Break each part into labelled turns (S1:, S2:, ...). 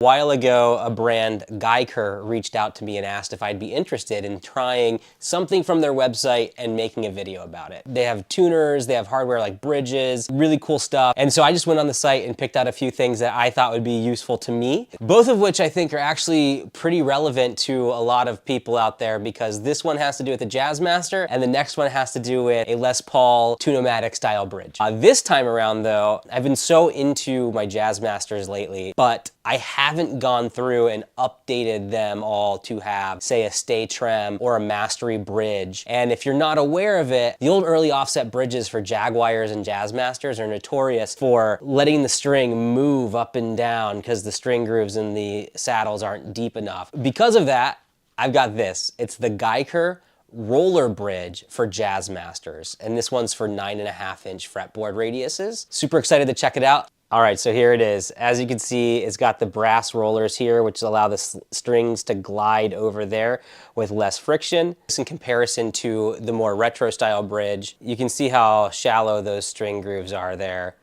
S1: A while ago, a brand, Guyker, reached out to me and asked if I'd be interested in trying something from their website and making a video about it. They have tuners, they have hardware like bridges, really cool stuff. And so I just went on the site and picked out a few things that I thought would be useful to me, both of which I think are actually pretty relevant to a lot of people out there, because this one has to do with the Jazzmaster and the next one has to do with a Les Paul tune-o-matic style bridge. This time around though, I've been so into my Jazzmasters lately, but I haven't gone through and updated them all to have, say, a stay trem or a mastery bridge. And if you're not aware of it, the old early offset bridges for Jaguars and Jazzmasters are notorious for letting the string move up and down because the string grooves in the saddles aren't deep enough. Because of that, I've got this. It's the Guyker roller bridge for Jazzmasters, and this one's for 9.5-inch fretboard radiuses. Super excited to check it out. All right, so here it is. As you can see, it's got the brass rollers here, which allow the strings to glide over there with less friction. In comparison to the more retro style bridge, you can see how shallow those string grooves are there.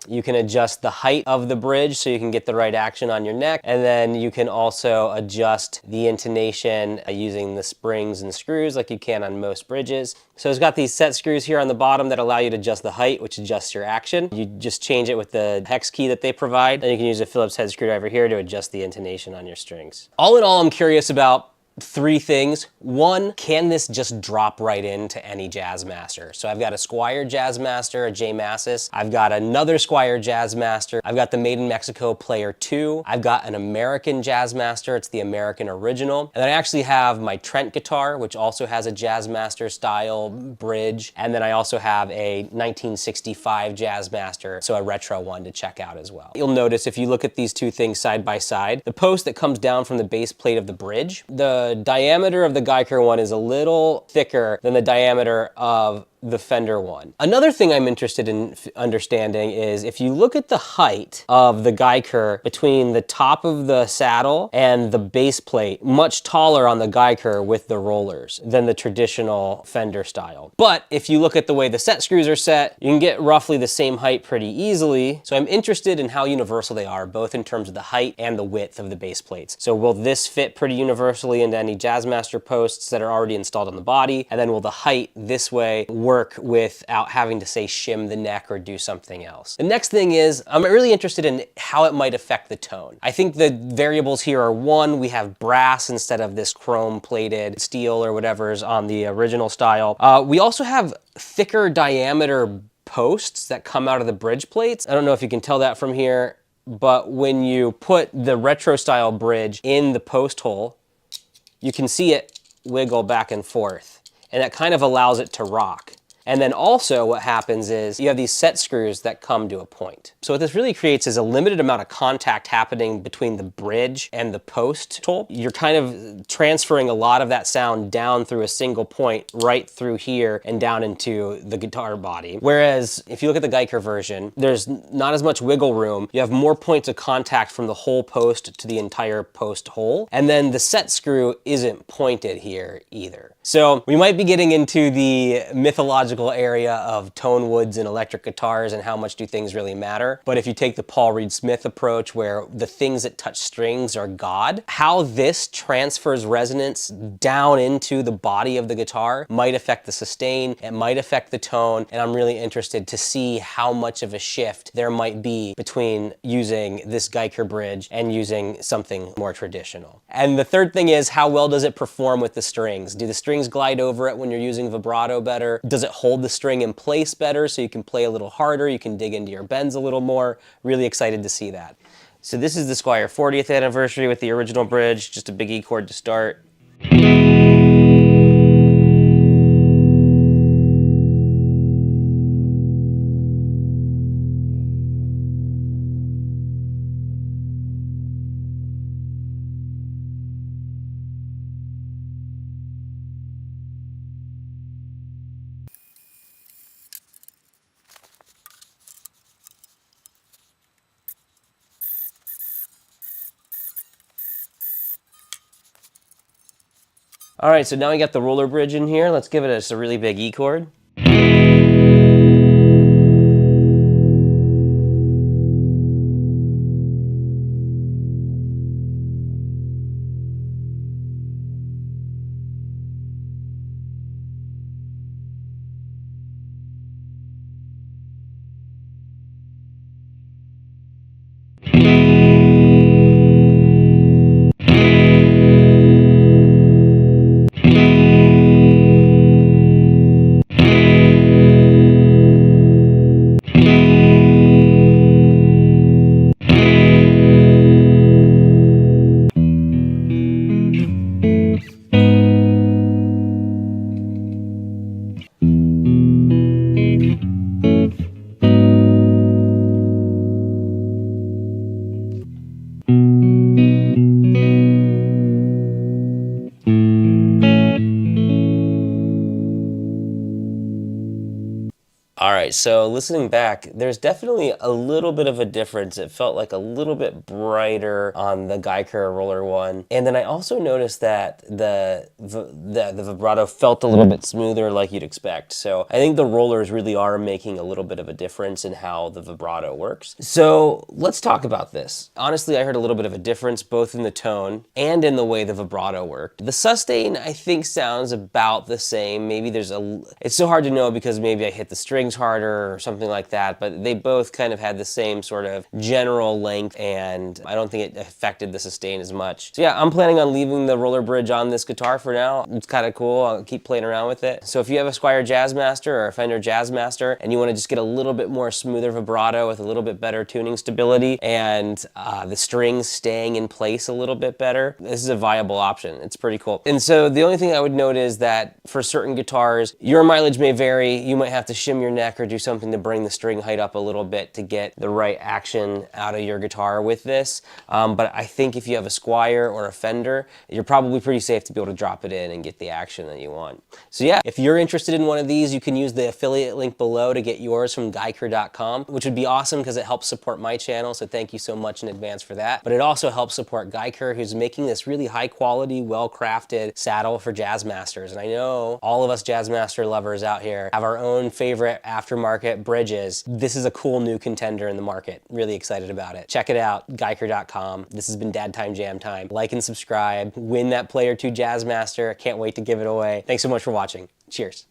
S1: You can adjust the height of the bridge so you can get the right action on your neck, and then you can also adjust the intonation using the springs and screws like you can on most bridges. So it's got these set screws here on the bottom that allow you to adjust the height, which adjusts your action. You just change it with the hex key that they provide, and you can use a Phillips head screwdriver here to adjust the intonation on your strings. All in all, I'm curious about three things. One, can this just drop right into any Jazzmaster? So I've got a Squier Jazzmaster, a J Mascis. I've got another Squier Jazzmaster. I've got the Made in Mexico Player 2. I've got an American Jazzmaster. It's the American original. And then I actually have my Trent guitar, which also has a Jazzmaster style bridge. And then I also have a 1965 Jazzmaster, so a retro one to check out as well. You'll notice if you look at these two things side by side, the post that comes down from the base plate of the bridge, the diameter of the Guyker one is a little thicker than the diameter of the Fender one. Another thing I'm interested in understanding is if you look at the height of the Guyker between the top of the saddle and the base plate, much taller on the Guyker with the rollers than the traditional Fender style. But if you look at the way the set screws are set, you can get roughly the same height pretty easily. So I'm interested in how universal they are, both in terms of the height and the width of the base plates. So will this fit pretty universally into any Jazzmaster posts that are already installed on the body? And then will the height this way work without having to, say, shim the neck or do something else? The next thing is, I'm really interested in how it might affect the tone. I think the variables here are, one, we have brass instead of this chrome plated steel or whatever is on the original style. We also have thicker diameter posts that come out of the bridge plates. I don't know if you can tell that from here, but when you put the retro style bridge in the post hole, you can see it wiggle back and forth, and that kind of allows it to rock. And then also what happens is you have these set screws that come to a point. So what this really creates is a limited amount of contact happening between the bridge and the post hole. You're kind of transferring a lot of that sound down through a single point right through here and down into the guitar body. Whereas if you look at the Guyker version, there's not as much wiggle room. You have more points of contact from the whole post to the entire post hole. And then the set screw isn't pointed here either. So we might be getting into the mythological area of tone woods and electric guitars and how much do things really matter. But if you take the Paul Reed Smith approach where the things that touch strings are God, how this transfers resonance down into the body of the guitar might affect the sustain, it might affect the tone, and I'm really interested to see how much of a shift there might be between using this Guyker bridge and using something more traditional. And the third thing is, how well does it perform with the strings? Do the strings glide over it when you're using vibrato better? Does it hold the string in place better so you can play a little harder, you can dig into your bends a little more? Really excited to see that. So this is the Squier 40th anniversary with the original bridge, just a big E chord to start. All right, so now we got the roller bridge in here. Let's give it just a really big E chord. right, so listening back, there's definitely a little bit of a difference. It felt like a little bit brighter on the Guyker Roller 1. And then I also noticed that the vibrato felt a little bit smoother like you'd expect. So I think the rollers really are making a little bit of a difference in how the vibrato works. So let's talk about this. Honestly, I heard a little bit of a difference both in the tone and in the way the vibrato worked. The sustain, I think, sounds about the same. Maybe there's it's so hard to know because maybe I hit the strings harder or something like that, but they both kind of had the same sort of general length, and I don't think it affected the sustain as much. So yeah, I'm planning on leaving the roller bridge on this guitar for now. It's kind of cool. I'll keep playing around with it. So if you have a Guyker Jazzmaster or a Fender Jazzmaster and you want to just get a little bit more smoother vibrato with a little bit better tuning stability and the strings staying in place a little bit better, this is a viable option. It's pretty cool. And so the only thing I would note is that for certain guitars, your mileage may vary. You might have to shim your neck or do something to bring the string height up a little bit to get the right action out of your guitar with this. But I think if you have a Squier or a Fender, you're probably pretty safe to be able to drop it in and get the action that you want. So yeah, if you're interested in one of these, you can use the affiliate link below to get yours from Guyker.com, which would be awesome because it helps support my channel. So thank you so much in advance for that. But it also helps support Guyker, who's making this really high quality, well-crafted saddle for Jazzmasters. And I know all of us Jazzmaster lovers out here have our own favorite aftermarket bridges. This is a cool new contender in the market. Really excited about it. Check it out, Guyker.com. This has been Dad Time Jam Time. Like and subscribe. Win that Player 2 Jazzmaster. I can't wait to give it away. Thanks so much for watching. Cheers.